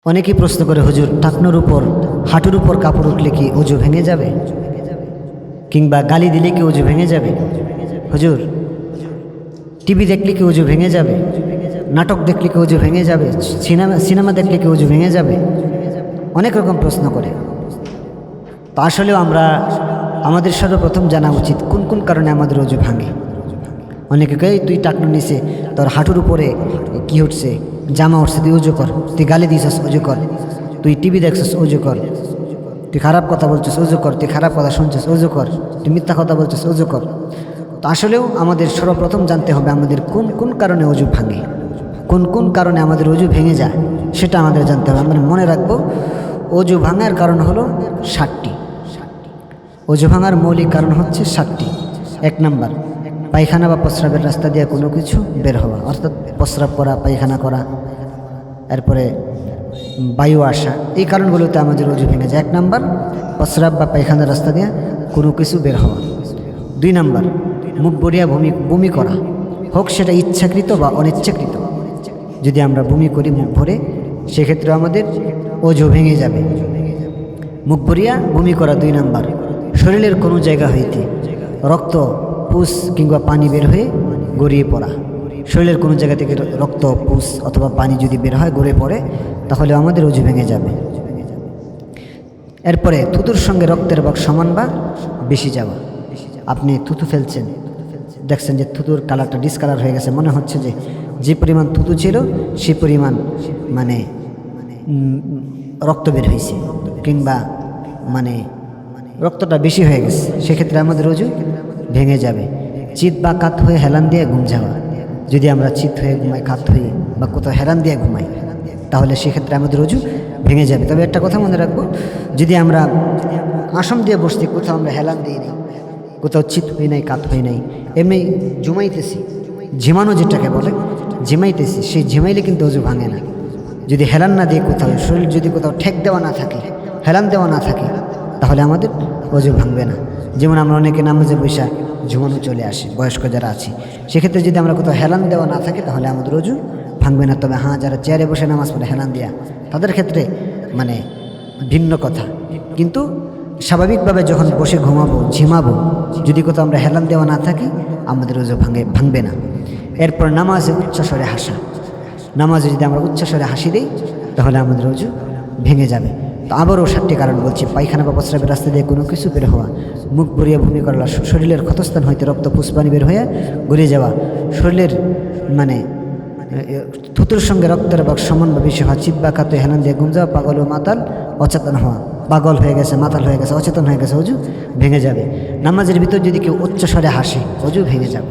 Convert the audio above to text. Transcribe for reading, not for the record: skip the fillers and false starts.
অনেকেই প্রশ্ন করে, হুজুর টাকনোর উপর হাঁটুর উপর কাপড় উঠলে কি ওযু ভেঙে যাবে, কিংবা গালি দিলে কি ওযু ভেঙে যাবে? হুজুর টিভি দেখলে কি ওযু ভেঙে যাবে? নাটক দেখলে কি ওযু ভেঙে যাবে? সিনেমা দেখলে কি ওযু ভেঙে যাবে? অনেক রকম প্রশ্ন করে। তো আসলেও আমাদের সর্বপ্রথম জানা উচিত কোন কোন কারণে আমাদের ওযু ভাঙে। অনেকে কয়, তুই টাকনোর নিচে তোর হাঁটুর উপরে কি উঠছে, জামা উঠছে, তুই ওযু কর। তুই গালি দিছস, ওযু কর। তুই টিভি দেখছস, ওযু কর। তুই খারাপ কথা বলছিস, ওযু কর। তুই খারাপ কথা শুনছিস, ওযু কর। তুই মিথ্যা কথা বলছিস, ওযু কর। তো আসলেও আমাদের সর্বপ্রথম জানতে হবে আমাদের কোন কোন কারণে ওযু ভাঙে, কোন কোন কারণে আমাদের ওযু ভেঙে যায়, সেটা আমাদের জানতে হবে। আমরা মনে রাখবো, ওযু ভাঙার কারণ হলো 7টি। ওযু ভাঙার মৌলিক কারণ হচ্ছে 7টি। 1 নাম্বার, পায়খানা বা প্রস্রাবের রাস্তা দিয়ে কোনো কিছু বের হওয়া, অর্থাৎ প্রস্রাব করা, পায়খানা করা, এরপরে বায়ু আসা, এই কারণগুলোতে আমাদের ওযু ভেঙে যায়। 1 নাম্বার, প্রস্রাব বা পায়খানার রাস্তা দিয়ে কোনো কিছু বের হওয়া। 2 নাম্বার, মুখ ভরিয়া বমি করা, হোক সেটা ইচ্ছাকৃত বা অনিচ্ছাকৃত। যদি আমরা বমি করি মুখ ভরে, সেক্ষেত্রে আমাদের ওযু ভেঙে যাবে। মুখ ভরিয়া বমি করা। 2 নাম্বার, শরীরের কোনো জায়গা হইতে রক্ত, পুষ কিংবা পানি বের হয়ে গড়িয়ে পড়া। শরীরের কোনো জায়গা থেকে রক্ত, পুষ অথবা পানি যদি বের হয়, গড়িয়ে পড়ে, তাহলে আমাদের ওযু ভেঙে যাবে। এরপরে থুতুর সঙ্গে রক্তের ভাগ সমান বা বেশি যাওয়া। আপনি থুতু ফেলছেন, দেখছেন যে থুতুর কালারটা ডিসকালার হয়ে গেছে, মনে হচ্ছে যে পরিমাণ থুতু ছিল সে পরিমাণ রক্ত বের হয়েছে, কিংবা রক্তটা বেশি হয়ে গেছে, সেক্ষেত্রে আমাদের ওযু ভেঙে যাবে। চিত বা কাত হয়ে হেলান দিয়ে ঘুম যাওয়া। যদি আমরা চিত হয়ে ঘুমাই, কাত হয়ে বা কোথাও হেলান দিয়ে ঘুমাই, তাহলে সেক্ষেত্রে আমাদের ওযু ভেঙে যাবে। তবে একটা কথা মনে রাখবো, যদি আমরা আসন দিয়ে বসতে, কোথাও আমরা হেলান দিই নাই, কোথাও চিত হয়ে নাই, কাত হয়ে নাই, এমনি ঝুমাইতেছি, ঝিমানো যেটাকে বলে, ঝিমাইতেছি, সেই ঝিমাইলে কিন্তু ওযু ভাঙে না। যদি হেলান না দিয়ে কোথাও, শরীর যদি কোথাও ঠেক দেওয়া না থাকে, হেলান দেওয়া না থাকে, তাহলে আমাদের ওযু ভাঙবে না। যেমন আমরা অনেকে নামাজে বসে ঝুমানো চলে আসে, বয়স্ক যারা আছি, সেক্ষেত্রে যদি আমরা কোথাও হেলান দেওয়া না থাকে, তাহলে আমাদের ওযু ভাঙবে না। তবে হ্যাঁ, যারা চেয়ারে বসে নামাজ পড়ে হেলান দেয়া, তাদের ক্ষেত্রে ভিন্ন কথা। কিন্তু স্বাভাবিকভাবে যখন বসে ঘুমাবো, ঝিমাবো, যদি কোথাও আমরা হেলান দেওয়া না থাকি, আমাদের ওযু ভাঙবে না। এরপর নামাজে উচ্চস্বরে হাসা। নামাজে যদি আমরা উচ্চস্বরে হাসি দিই, তাহলে আমাদের ওযু ভেঙে যাবে। তো আবারও 7টি কারণ বলছি। পায়খানা বা প্রস্রাবের রাস্তা দিয়ে কোনো কিছু বের হওয়া, মুখ ভরিয়া বমি করা, শরীরের ক্ষতস্থান হইতে রক্ত, পুষ, পানি বের হয়ে গড়িয়ে যাওয়া, শরীরের থুতুর সঙ্গে রক্তের ভাগ সমান বা বেশি হওয়া, চিত বা কাত হয়ে হেলান দিয়ে ঘুম যাওয়া, পাগল ও মাতাল অচেতন হওয়া। পাগল হয়ে গেছে, মাতাল হয়ে গেছে, অচেতন হয়ে গেছে, ওযু ভেঙে যাবে। নামাজের ভিতর যদি কেউ উচ্চস্বরে হাসে, ওযু ভেঙে যাবে।